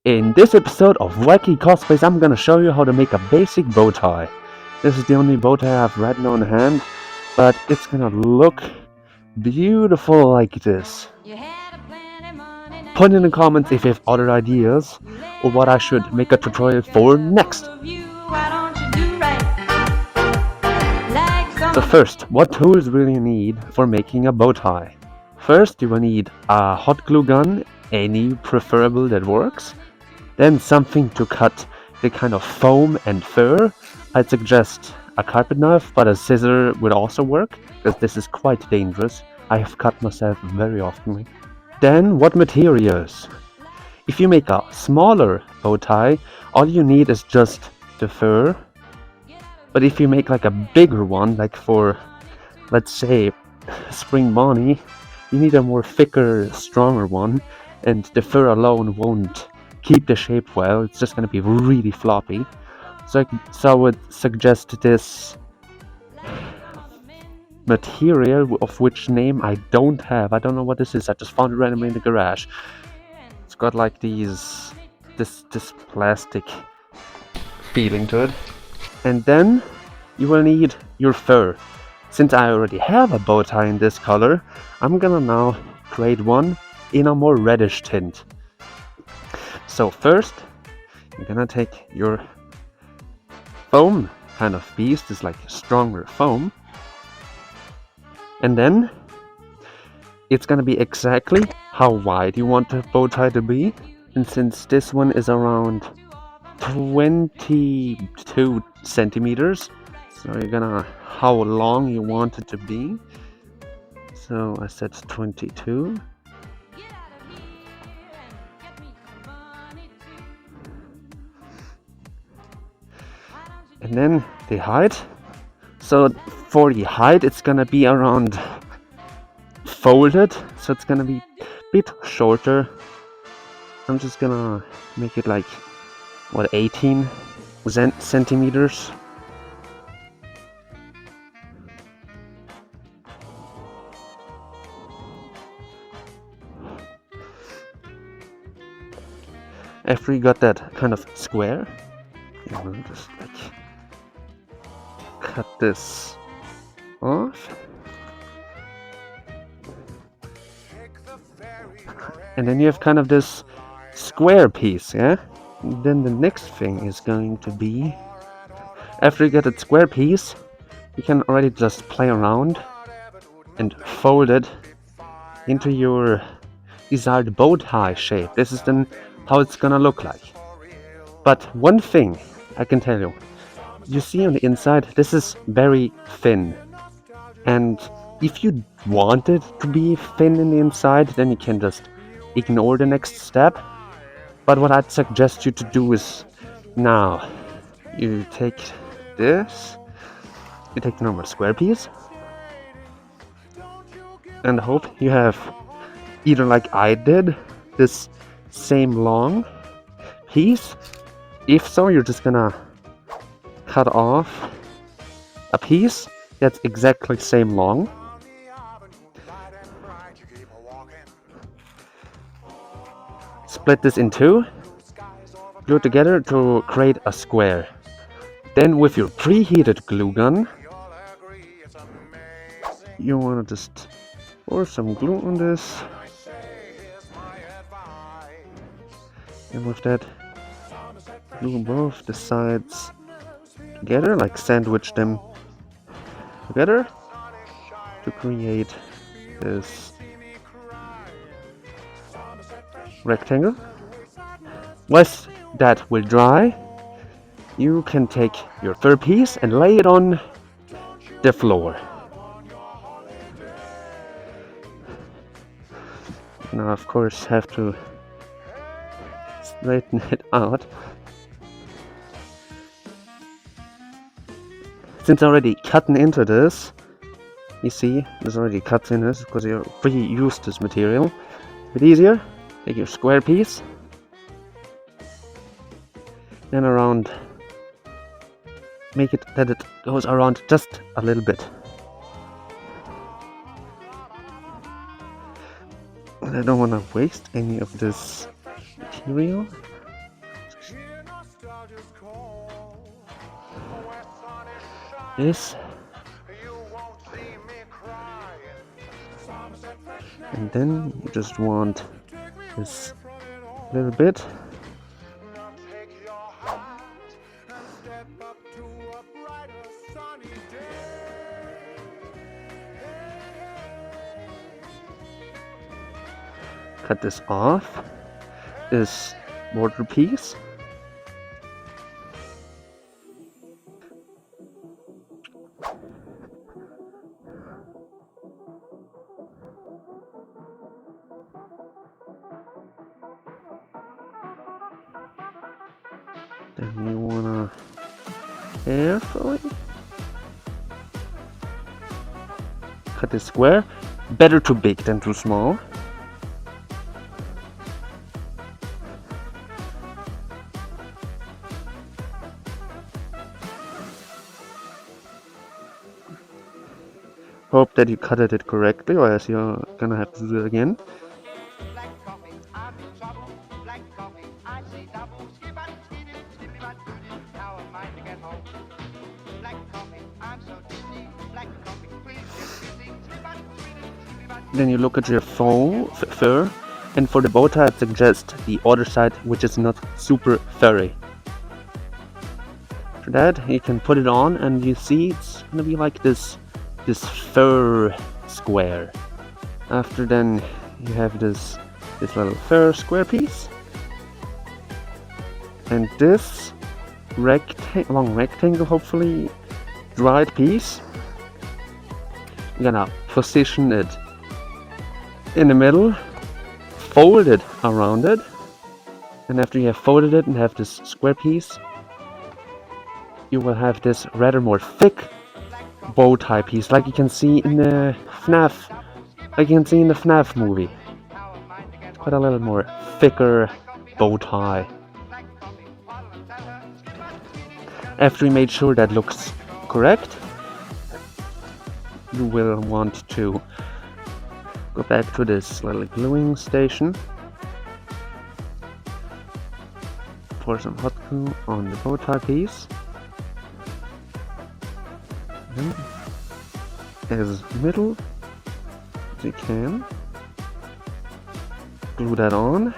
In this episode of Wacky Cosplays, I'm gonna show you how to make a basic bow tie. This is the only bow tie I have right now in hand, but it's gonna look beautiful like this. Put in the comments if you have other ideas or what I should make a tutorial for next. So first, what tools will you need for making a bow tie? First, you will need a hot glue gun, any preferable that works. Then something to cut the kind of foam and fur. I'd suggest a carpet knife, but a scissor would also work, because this is quite dangerous. I have cut myself very often. Then what materials? If you make a smaller bow tie, all you need is just the fur. But if you make like a bigger one, like for, let's say, Spring Bonnie, you need a more thicker, stronger one, and the fur alone won't keep the shape well. It's just going to be really floppy. So I would suggest this material, of which name I don't have. I don't know what this is. I just found it randomly in the garage. It's got like this plastic feeling to it. And then you will need your fur. Since I already have a bow tie in this color, I'm gonna now create one in a more reddish tint. So first, you're gonna take your foam kind of piece, this like stronger foam, and then it's gonna be exactly how wide you want the bow tie to be. And since this one is around 22 centimeters, so you're gonna how long you want it to be. So I said 22. And then the height. So for the height, it's gonna be around folded, so it's gonna be a bit shorter. I'm just gonna make it like 18 centimeters. After you got that kind of square, you will just like cut this off, and then you have kind of this square piece, yeah? And then the next thing is going to be, after you get that square piece, you can already just play around and fold it into your desired bow tie shape. This is then how it's gonna look like. But one thing I can tell you, you see on the inside, this is very thin. And if you want it to be thin in the inside, then you can just ignore the next step. But what I'd suggest you to do is, now, you take this, you take the normal square piece, and hope you have, either like I did, this same long piece. If so, you're just gonna cut off a piece that's exactly same long. Split this in two, glue it together to create a square. Then with your preheated glue gun, you wanna just pour some glue on this. And with that, glue both the sides together, like sandwich them together to create this rectangle. Once that will dry, you can take your fur piece and lay it on the floor. Now, of course, have to straighten it out. Since I already cutting into this, you see, there's already cuts in this because you pre-used this material. A bit easier, take your square piece, and around, make it that it goes around just a little bit. And I don't want to waste any of this material. this, and then you just want this little bit. Cut this off, this border piece. Then you wanna carefully cut this square. Better too big than too small. Hope that you cut it correctly, or else you're gonna have to do it again. Then you look at your fur, and for the bow tie, I'd suggest the other side, which is not super furry. For that, you can put it on, and you see it's gonna be like this fur square. After then, you have this little fur square piece, and this long rectangle, hopefully dried piece. You're gonna position it in the middle, fold it around it, and after you have folded it and have this square piece, you will have this rather more thick bow tie piece, like you can see in the Fnaf movie. It's quite a little more thicker bow tie. After you made sure that looks correct, you will want to go back to this little gluing station, pour some hot glue on the bow tie piece, and as middle as you can, glue that on.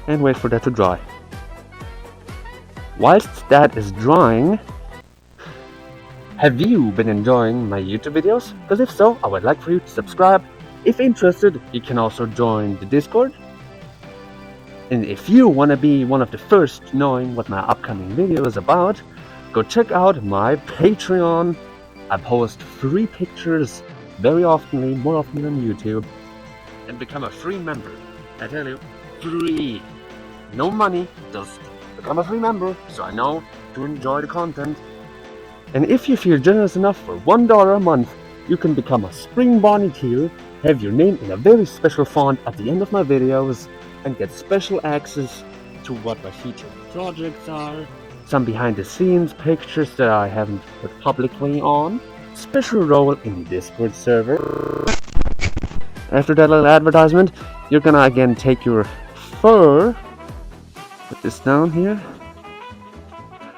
And wait for that to dry. Whilst that is drying, have you been enjoying my YouTube videos? Because if so, I would like for you to subscribe. If interested, you can also join the Discord. And if you want to be one of the first knowing what my upcoming video is about, go check out my Patreon. I post free pictures very often, more often than YouTube. And become a free member. I tell you, free. No money, just become a free member so I know to enjoy the content. And if you feel generous enough for $1 a month, you can become a Spring Bonnie tier, have your name in a very special font at the end of my videos, and get special access to what my featured projects are, some behind the scenes pictures that I haven't put publicly on, special role in the Discord server. After that little advertisement, you're gonna again take your fur, put this down here,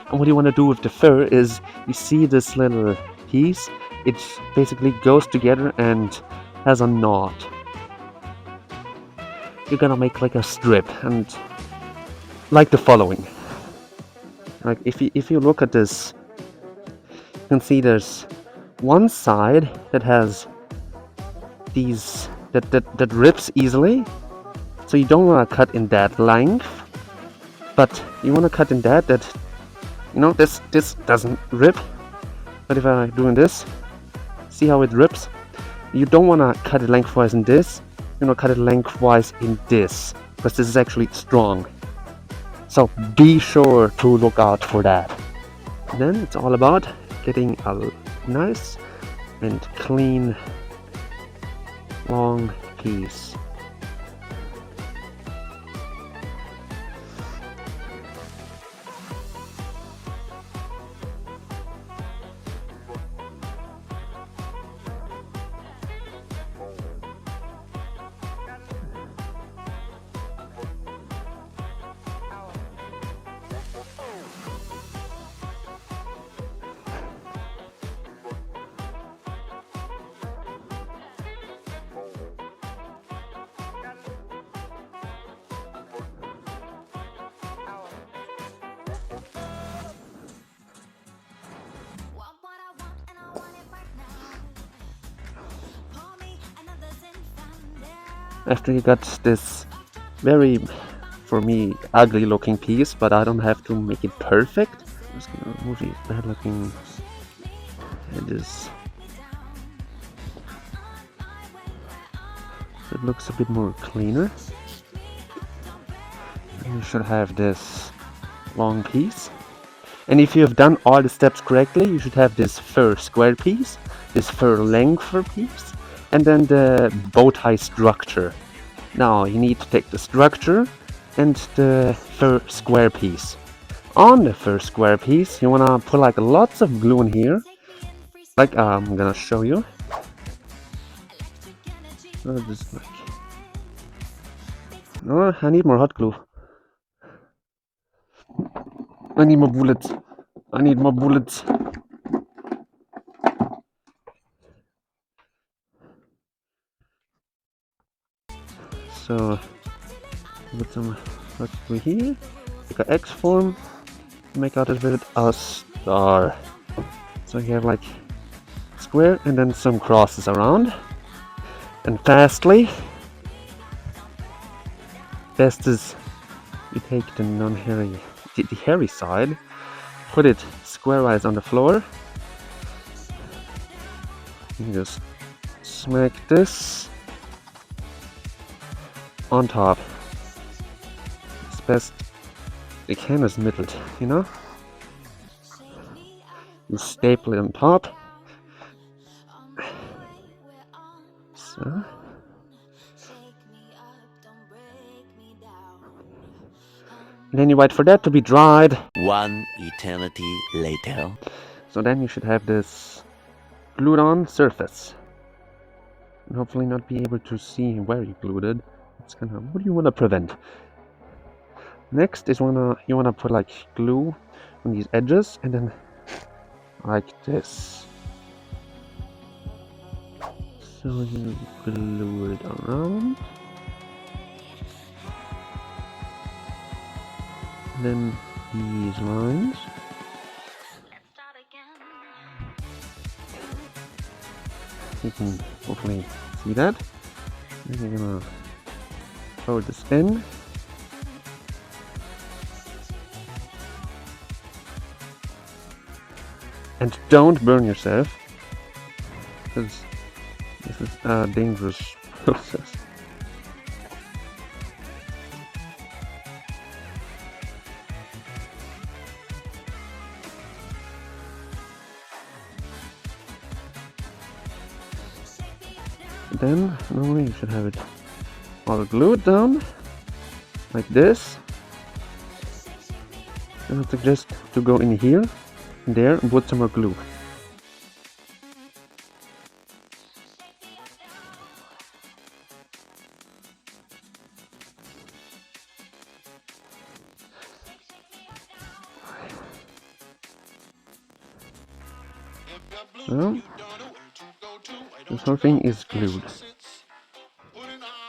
and what you want to do with the fur is, you see this little piece, it basically goes together and has a knot. You're gonna make like a strip, and like the following. Like if you look at this, you can see there's one side that has these that rips easily, so you don't want to cut in that length, but you want to cut in that you know, this doesn't rip. But if I'm doing this, see how it rips? You don't want to cut it lengthwise in this, you want to cut it lengthwise in this, because this is actually strong. So be sure to look out for that. Then it's all about getting a nice and clean long piece. After you got this very, for me, ugly looking piece, but I don't have to make it perfect. I'm just gonna remove these bad looking edges. So it looks a bit more cleaner. And you should have this long piece. And if you have done all the steps correctly, you should have this fur square piece, this fur length piece, and then the bow tie structure. Now you need to take the structure and the fur square piece. On the fur square piece, you wanna put like lots of glue in here. Like I'm gonna show you. Just like, oh, I need more hot glue. I need more bullets. I need more bullets. So put some hot glue here. Take an X form. Make out of it a star. So you have like square and then some crosses around. And lastly, best is you take the non-hairy, the hairy side, put it square-wise on the floor. You just smack this on top. It's best the can is middled, you know? You staple it on top. So. And then you wait for that to be dried. One eternity later. So then you should have this glued on surface. And hopefully not be able to see where you glued it. It's kind of what do you want to prevent. Next is you wanna put like glue on these edges and then like this. So you glue it around. And then these lines. You can hopefully see that. Then you're gonna fold this in. And don't burn yourself, because this is a dangerous process. Then normally you should have it all glued down like this. And I suggest to go in here and there and put some more glue. So this whole thing is glued.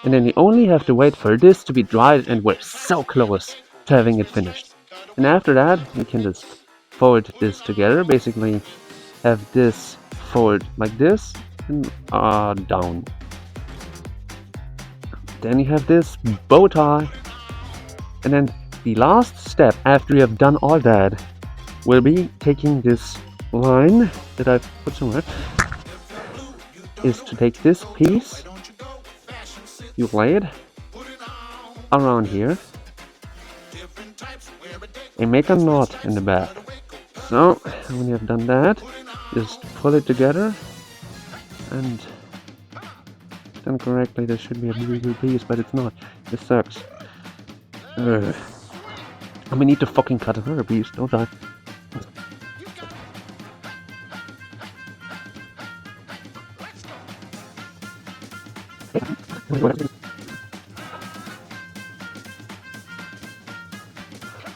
And then you only have to wait for this to be dried, and we're so close to having it finished. And after that, you can just fold this together, basically have this fold like this and down. Then you have this bow tie. And then the last step after you have done all that will be taking this line that I've put somewhere, is to take this piece, you lay it around here and make a knot in the back. So when you have done that, just pull it together, and done correctly there should be a beautiful piece, but it's not. This sucks. And we need to fucking cut another piece, don't I?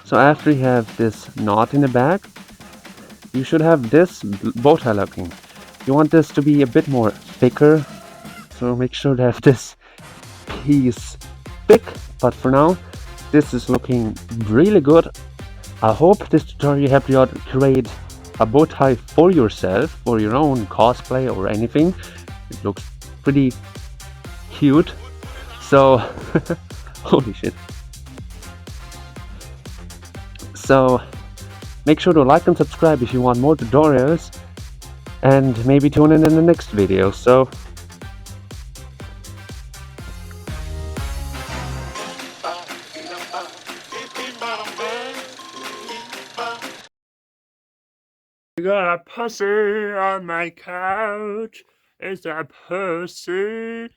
So after you have this knot in the back, you should have this bow tie looking. You want this to be a bit more thicker, so make sure to have this piece thick, but for now this is looking really good. I hope this tutorial helped you out to create a bow tie for yourself, for your own cosplay or anything. It looks pretty cute. So, holy shit. So, make sure to like and subscribe if you want more tutorials, and maybe tune in the next video. So, I got a pussy on my couch. It's a pussy.